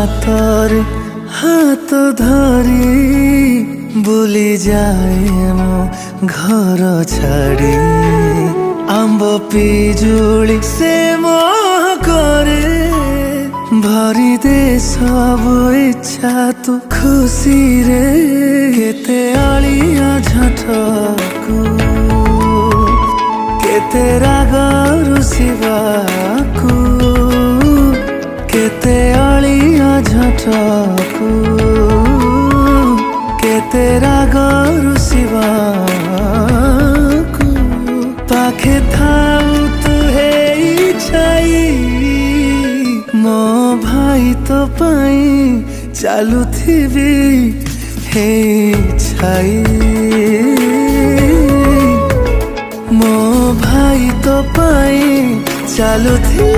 हाथरे हाथ धरी बुली जाए मो घर छाड़ी आंब पिजुली से मोह करे भरी दे सब इच्छा तू खुशी रे केते आलिया झटकू केते राग रुसिबाकू केते आलिया झटकू केते राग रुसिबाकू पाखे थाऊ तू हे छाई मो भाई तो पाई चालू थी हे छाई मो भाई तो पाई चालू थी।